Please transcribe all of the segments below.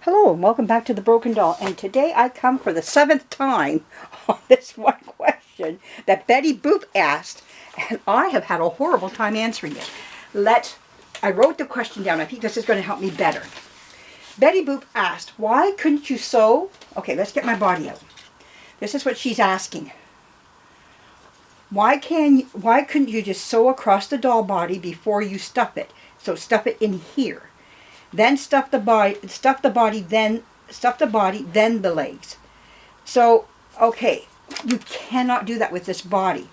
Hello and welcome back to The Broken Doll, and today I come for the 7th time on this one question that Betty Boop asked, and I have had a horrible time answering it. I wrote the question down. I think this is going to help me better. Betty Boop asked, why couldn't you sew? Okay, let's get my body out. This is what she's asking. Why couldn't you just sew across the doll body before you stuff it? So stuff it in here. Then stuff the body, then the legs. So, okay, you cannot do that with this body.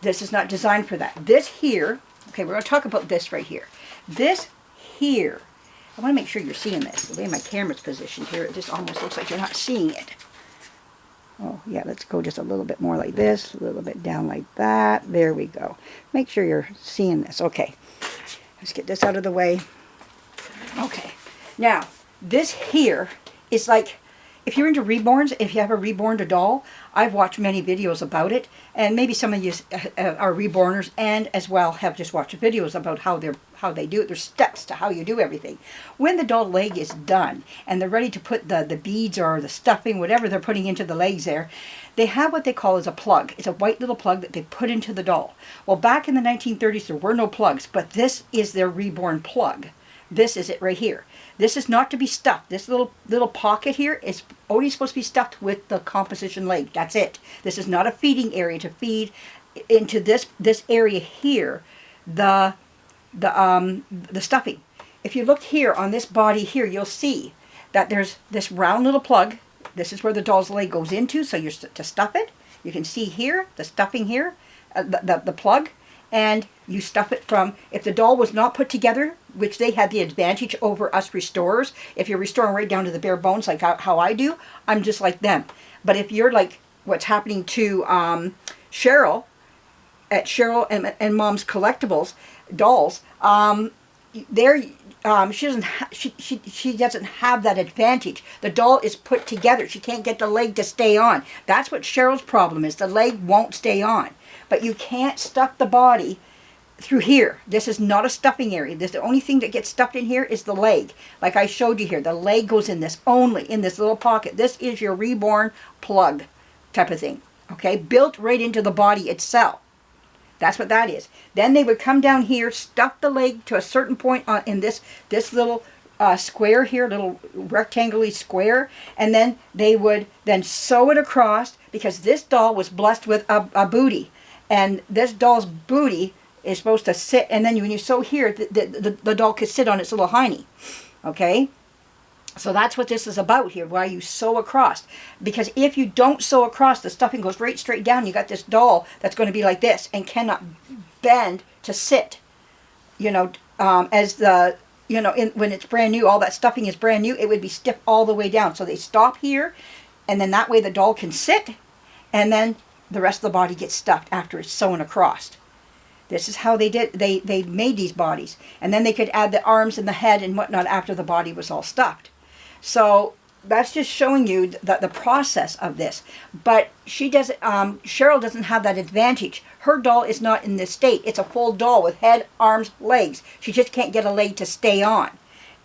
This is not designed for that. This here, okay, we're going to talk about this right here. This here, I want to make sure you're seeing this. The way my camera's positioned here, it just almost looks like you're not seeing it. Oh, yeah, let's go just a little bit more like this, a little bit down like that. There we go. Make sure you're seeing this. Okay, let's get this out of the way. Okay, now this here is like, if you're into reborns, if you ever reborned a doll, I've watched many videos about it, and maybe some of you are reborners and as well have just watched videos about how they do it. There's steps to how you do everything. When the doll leg is done and they're ready to put the beads or the stuffing, whatever they're putting into the legs there, they have what they call as a plug. It's a white little plug that they put into the doll. Well, back in the 1930s there were no plugs, but this is their reborn plug. This is it right here. This is not to be stuffed. This little pocket here is only supposed to be stuffed with the composition leg. That's it. This is not a feeding area to feed into this area here, the stuffing. If you look here on this body here, you'll see that there's this round little plug. This is where the doll's leg goes into, so you're to stuff it. You can see here the stuffing here, the plug. And you stuff it from, if the doll was not put together, which they had the advantage over us restorers. If you're restoring right down to the bare bones, like how I do, I'm just like them. But if you're like what's happening to Cheryl, at Cheryl and Mom's Collectibles dolls, she doesn't have that advantage. The doll is put together. She can't get the leg to stay on. That's what Cheryl's problem is. The leg won't stay on. But you can't stuff the body through here. This is not a stuffing area. The only thing that gets stuffed in here is the leg. Like I showed you here, the leg goes in this only, in this little pocket. This is your reborn plug type of thing. Okay, built right into the body itself. That's what that is. Then they would come down here, stuff the leg to a certain point in this little square here, little rectangular square, and then they would then sew it across, because this doll was blessed with a booty. And this doll's booty is supposed to sit, and then when you sew here, the doll could sit on its little hiney. Okay? So that's what this is about here, why you sew across. Because if you don't sew across, the stuffing goes right straight down. You got this doll that's going to be like this and cannot bend to sit. You know, as the, you know, when it's brand new, all that stuffing is brand new, it would be stiff all the way down. So they stop here, and then that way the doll can sit, and then the rest of the body gets stuffed after it's sewn across. This is how they did. They made these bodies, and then they could add the arms and the head and whatnot after the body was all stuffed. So that's just showing you the process of this. But she doesn't. Cheryl doesn't have that advantage. Her doll is not in this state. It's a full doll with head, arms, legs. She just can't get a leg to stay on,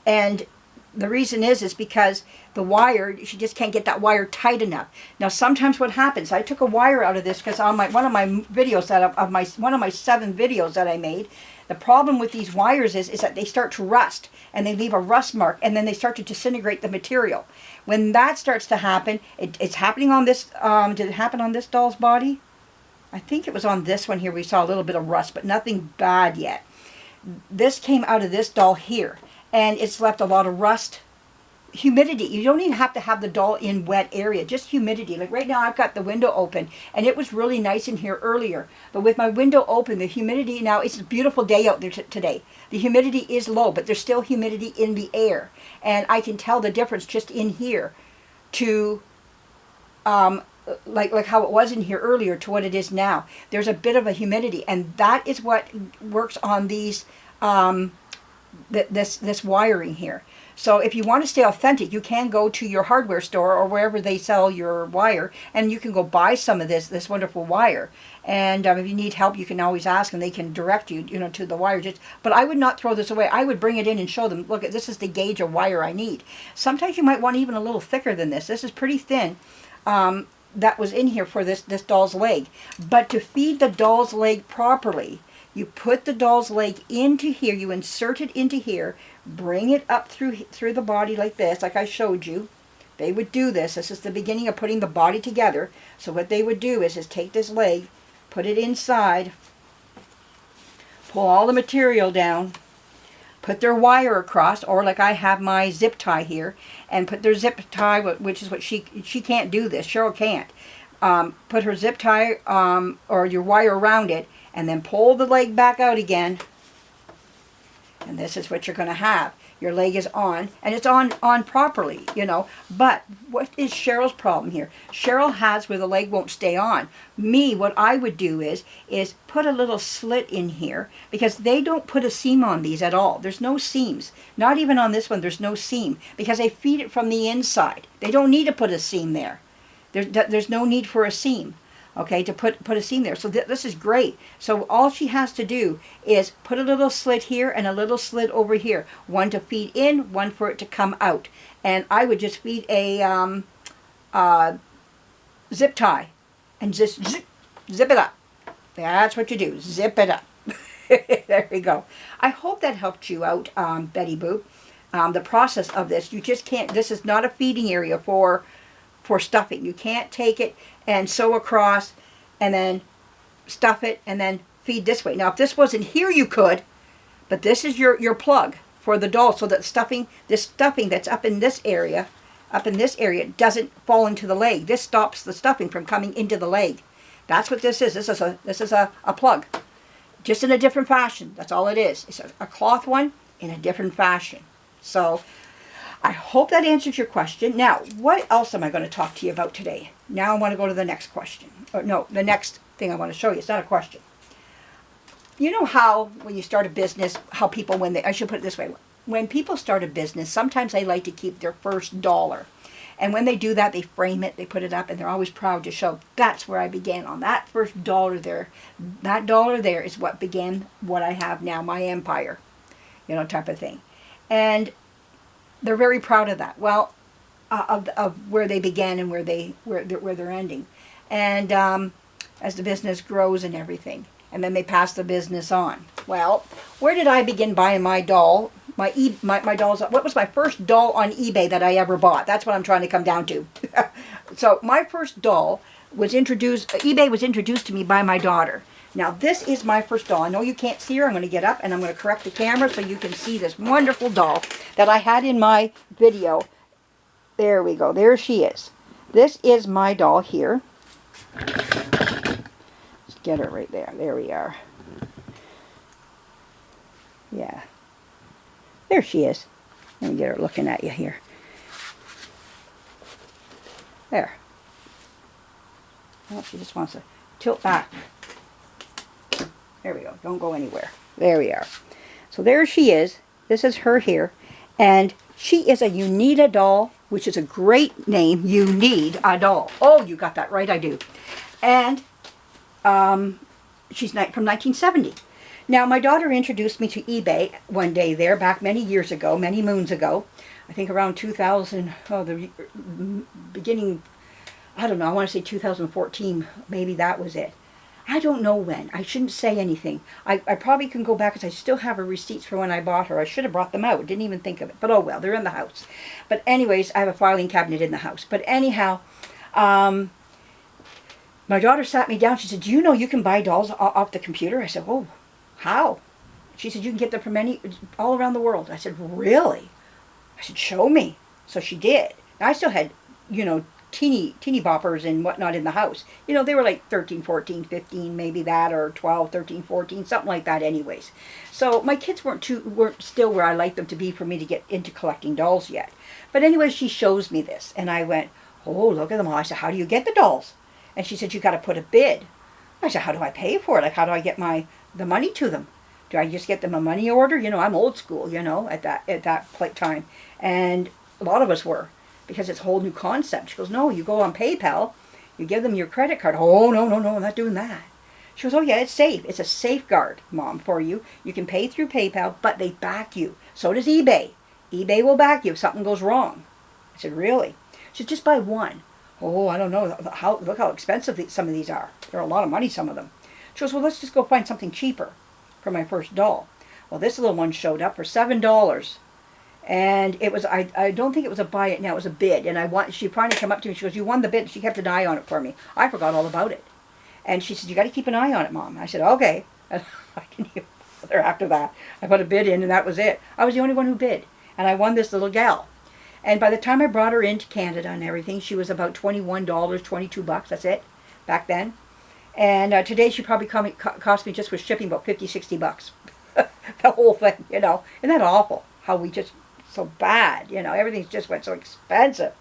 and the reason is because the wire, she just can't get that wire tight enough. Now sometimes what happens, I took a wire out of this because on one of my videos one of my 7 videos that I made, the problem with these wires is that they start to rust, and they leave a rust mark, and then they start to disintegrate the material. When that starts to happen, it's happening on this, did it happen on this doll's body? I think it was on this one here we saw a little bit of rust, but nothing bad yet. This came out of this doll here, and it's left a lot of rust. Humidity. You don't even have to have the doll in wet area, just humidity. Like right now I've got the window open, and it was really nice in here earlier, but with my window open, the humidity, now it's a beautiful day out there today. The humidity is low, but there's still humidity in the air, and I can tell the difference just in here to like how it was in here earlier to what it is now. There's a bit of a humidity, and that is what works on these this wiring here. So if you want to stay authentic, you can go to your hardware store or wherever they sell your wire, and you can go buy some of this wonderful wire. And if you need help, you can always ask, and they can direct you, to the wire. But I would not throw this away. I would bring it in and show them, look, this is the gauge of wire I need. Sometimes you might want even a little thicker than this. This is pretty thin. That was in here for this doll's leg. But to feed the doll's leg properly, you put the doll's leg into here, you insert it into here, bring it up through the body like this, like I showed you. They would do this. This is the beginning of putting the body together. So what they would do is take this leg, put it inside, pull all the material down, put their wire across, or like I have my zip tie here, and put their zip tie, which is what she can't do this. Cheryl can't. Put her zip tie or your wire around it, and then pull the leg back out again. And this is what you're going to have. Your leg is on, and it's on properly, But what is Cheryl's problem here? Cheryl has where the leg won't stay on. Me, what I would do is put a little slit in here, because they don't put a seam on these at all. There's no seams. Not even on this one, there's no seam, because they feed it from the inside. They don't need to put a seam there. There's no need for a seam. Okay, to put a seam there. So this is great. So all she has to do is put a little slit here and a little slit over here. One to feed in, one for it to come out. And I would just feed a zip tie and just zip it up. That's what you do. Zip it up. There we go. I hope that helped you out, Betty Boo. The process of this, you just can't, this is not a feeding area for stuffing. You can't take it and sew across and then stuff it and then feed this way. Now if this wasn't here you could, but this is your plug for the doll, so that this stuffing that's up in this area doesn't fall into the leg. This stops the stuffing from coming into the leg. That's what this is. This is a plug, just in a different fashion. That's all it is. It's a cloth one in a different fashion. So I hope that answers your question. Now, what else am I going to talk to you about today? Now I want to go to the next question. Or no, the next thing I want to show you. It's not a question. You know how when you start a business, how people, I should put it this way. When people start a business, sometimes they like to keep their first dollar. And when they do that, they frame it, they put it up, and they're always proud to show, that's where I began, on that first dollar there. That dollar there is what began what I have now, my empire, type of thing. And they're very proud of that. Well, of where they began and where they're ending, and as the business grows and everything, and then they pass the business on. Well, where did I begin buying my doll? My dolls. What was my first doll on eBay that I ever bought? That's what I'm trying to come down to. So my first doll was introduced. eBay was introduced to me by my daughter. Now this is my first doll. I know you can't see her. I'm going to get up and I'm going to correct the camera so you can see this wonderful doll that I had in my video. There we go. There she is. This is my doll here. Let's get her right there. There we are. Yeah. There she is. Let me get her looking at you here. There. Well, she just wants to tilt back. There we go. Don't go anywhere. There we are. So there she is. This is her here. And she is a You Need a Doll, which is a great name. You Need a Doll. Oh, you got that right. I do. And she's from 1970. Now, my daughter introduced me to eBay one day there, back many years ago, many moons ago. I think around 2000, the beginning, I don't know, I want to say 2014, maybe that was it. I don't know when. I shouldn't say anything. I probably can go back because I still have her receipts for when I bought her. I should have brought them out. Didn't even think of it. But oh well, they're in the house. But anyways, I have a filing cabinet in the house. But anyhow, my daughter sat me down. She said, do you know you can buy dolls off the computer? I said, oh, how? She said, you can get them from all around the world. I said, really? I said, show me. So she did. I still had, teeny boppers and whatnot in the house. They were like 13, 14, 15, maybe that, or 12, 13, 14, something like that anyways. So my kids weren't still where I liked them to be for me to get into collecting dolls yet. But anyway, she shows me this, and I went, oh, look at them all. I said, how do you get the dolls? And she said, you got to put a bid. I said, how do I pay for it? Like, how do I get the money to them? Do I just get them a money order? You know, I'm old school, you know, at that time. And a lot of us were, because it's a whole new concept. She goes, no, you go on PayPal, you give them your credit card. Oh, no, no, no, I'm not doing that. She goes, oh yeah, it's safe. It's a safeguard, Mom, for you. You can pay through PayPal, but they back you. So does eBay. eBay will back you if something goes wrong. I said, really? She said, just buy one. Oh, I don't know. Look how expensive some of these are. They're a lot of money, some of them. She goes, well, let's just go find something cheaper for my first doll. Well, this little one showed up for $7. And it was, I don't think it was a buy it now, it was a bid. And she finally came up to me, she goes, you won the bid. She kept an eye on it for me. I forgot all about it. And she said, you got to keep an eye on it, Mom. I said, okay. And I didn't even bother after that. I put a bid in and that was it. I was the only one who bid. And I won this little gal. And by the time I brought her into Canada and everything, she was about $21, $22, that's it, back then. And today she probably cost me just with shipping about $50, $60. The whole thing, you know. Isn't that awful? How we just, so bad, you know. Everything's just went so expensive.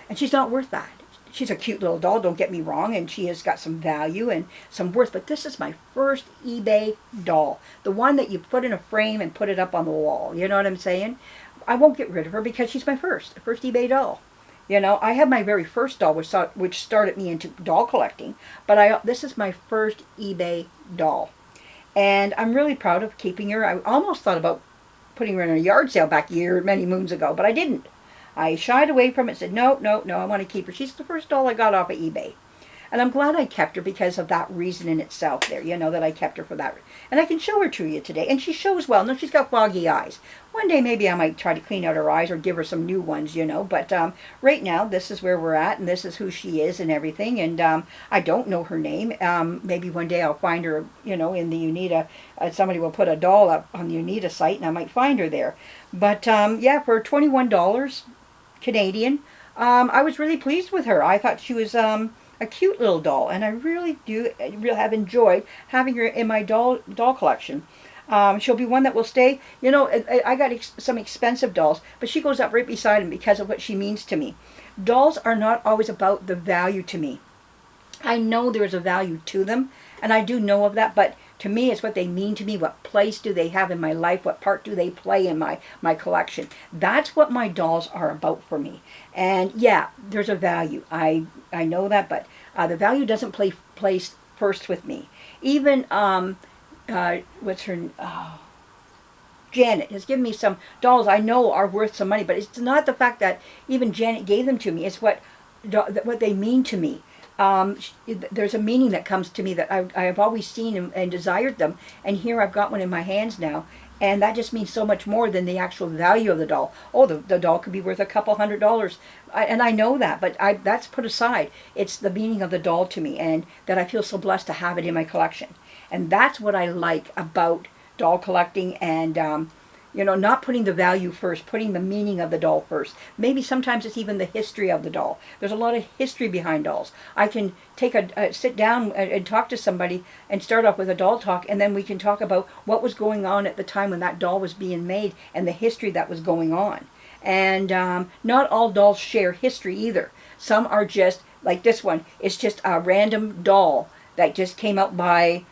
And she's not worth that. She's a cute little doll, don't get me wrong, and she has got some value and some worth. But this is my first eBay doll. The one that you put in a frame and put it up on the wall. You know what I'm saying? I won't get rid of her because she's my first eBay doll. You know, I had my very first doll, which started me into doll collecting. But this is my first eBay doll. And I'm really proud of keeping her. I almost thought about putting her in a yard sale back many moons ago, but I didn't. I shied away from it and said, no, no, no, I want to keep her. She's the first doll I got off of eBay. And I'm glad I kept her because of that reason in itself there, you know, that I kept her for that. And I can show her to you today. And she shows well. No, she's got foggy eyes. One day maybe I might try to clean out her eyes or give her some new ones, you know. But right now, this is where we're at, and this is who she is and everything. And I don't know her name. Maybe one day I'll find her, you know, in the UNITA. Somebody will put a doll up on the UNITA site, and I might find her there. But, yeah, for $21 Canadian, I was really pleased with her. I thought she was a cute little doll, and I really have enjoyed having her in my doll collection. She'll be one that will stay. You know, I got some expensive dolls, but she goes up right beside them because of what she means to me. Dolls are not always about the value to me. I know there's a value to them, and I do know of that, but to me, it's what they mean to me. What place do they have in my life? What part do they play in my collection? That's what my dolls are about for me. And yeah, there's a value. I know that, but the value doesn't place first with me. Even what's her? Janet has given me some dolls I know are worth some money, but it's not the fact that even Janet gave them to me. It's what they mean to me. There's a meaning that comes to me that I have always seen and desired them, and here I've got one in my hands now, and that just means so much more than the actual value of the doll. Oh, the doll could be worth a couple $100, and I know that, but that's put aside. It's the meaning of the doll to me, and that I feel so blessed to have it in my collection, and that's what I like about doll collecting, and you know, not putting the value first, putting the meaning of the doll first. Maybe sometimes it's even the history of the doll. There's a lot of history behind dolls. I can sit down and talk to somebody and start off with a doll talk, and then we can talk about what was going on at the time when that doll was being made and the history that was going on. And not all dolls share history either. Some are just, like this one, it's just a random doll that just came out by,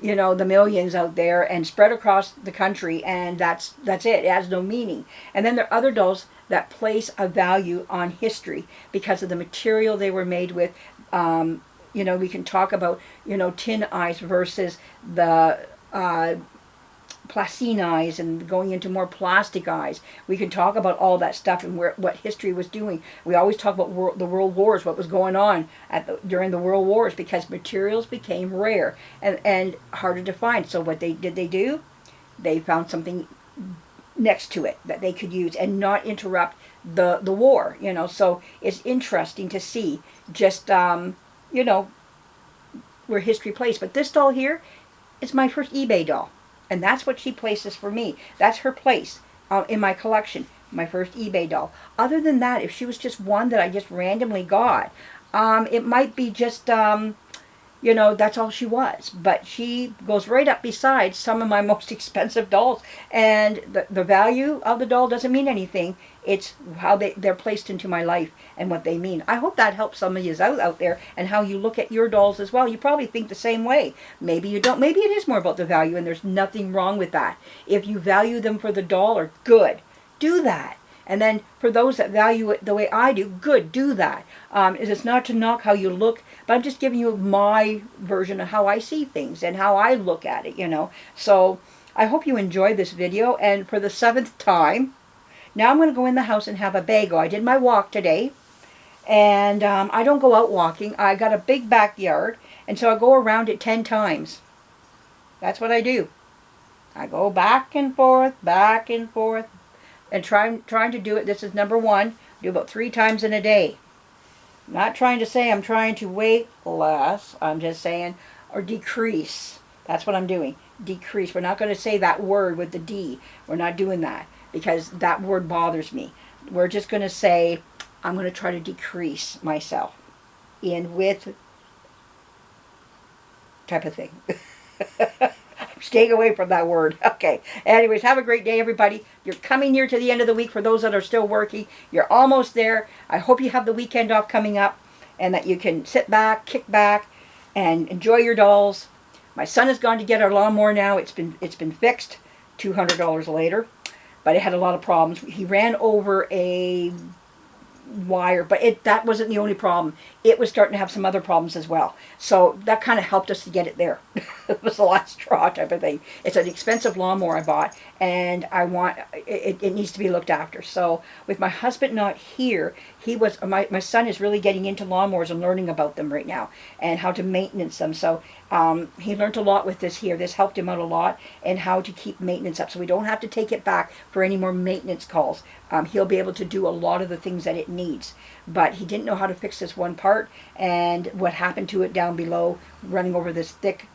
you know, the millions out there and spread across the country, and that's it. It has no meaning. And then there are other dolls that place a value on history because of the material they were made with. You know, we can talk about, you know, tin eyes versus the plasticine eyes, and going into more plastic eyes. We can talk about all that stuff and what history was doing. We always talk about the world wars, what was going on during the world wars, because materials became rare and harder to find. So what they do? They found something next to it that they could use and not interrupt the war. You know, so it's interesting to see just you know, where history plays. But this doll here is my first eBay doll. And that's what she places for me. That's her place in my collection, my first eBay doll. Other than that, if she was just one that I just randomly got, it might be just, you you know, that's all she was. But she goes right up beside some of my most expensive dolls. And the value of the doll doesn't mean anything. It's how they're placed into my life and what they mean. I hope that helps some of you out there and how you look at your dolls as well. You probably think the same way. Maybe you don't. Maybe it is more about the value, and there's nothing wrong with that. If you value them for the dollar, good. Do that. And then for those that value it the way I do, good, do that. It's not to knock how you look, but I'm just giving you my version of how I see things and how I look at it, you know. So I hope you enjoyed this video. And for the 7th time, now I'm going to go in the house and have a bagel. I did my walk today. And I don't go out walking. I got a big backyard. And so I go around it 10 times. That's what I do. I go back and forth, and trying to do it. This is number 1. Do about 3 times in a day. I'm not trying to say I'm trying to weight less. I'm just saying, or decrease. That's what I'm doing. Decrease. We're not going to say that word with the D. We're not doing that because that word bothers me. We're just going to say, I'm going to try to decrease myself in with type of thing. Staying away from that word. Okay. Anyways, have a great day, everybody. You're coming near to the end of the week for those that are still working. You're almost there. I hope you have the weekend off coming up and that you can sit back, kick back, and enjoy your dolls. My son has gone to get our lawnmower now. It's been fixed. $200 later. But it had a lot of problems. He ran over a wire, but that wasn't the only problem. It was starting to have some other problems as well. So that kind of helped us to get it there. It was the last straw type of thing. It's an expensive lawnmower I bought, and I want it needs to be looked after. So with my husband not here, my son is really getting into lawnmowers and learning about them right now and how to maintenance them. So he learned a lot with this here. This helped him out a lot and how to keep maintenance up so we don't have to take it back for any more maintenance calls. He'll be able to do a lot of the things that it needs. But he didn't know how to fix this one part, and what happened to it down below, running over this thick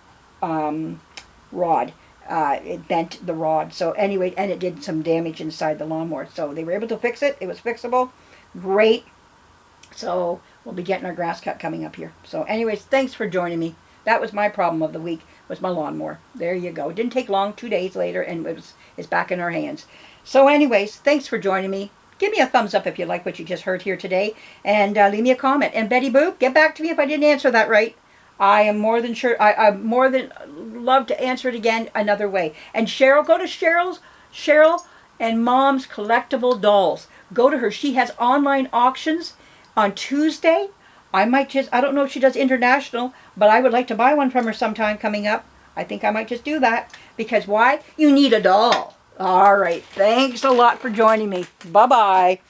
rod. It bent the rod. So anyway, and it did some damage inside the lawnmower. So they were able to fix it. It was fixable. Great. So we'll be getting our grass cut coming up here. So anyways, thanks for joining me. That was my problem of the week, was my lawnmower. There you go. It didn't take long, 2 days later, and it's back in our hands. So anyways, thanks for joining me. Give me a thumbs up if you like what you just heard here today, and leave me a comment. And Betty Boop, get back to me if I didn't answer that right. I am more than sure. I more than love to answer it again another way. And Cheryl, go to Cheryl and Mom's Collectible Dolls. Go to her. She has online auctions on Tuesday. I don't know if she does international, but I would like to buy one from her sometime coming up. I think I might just do that. Because why? You need a doll. All right. Thanks a lot for joining me. Bye-bye.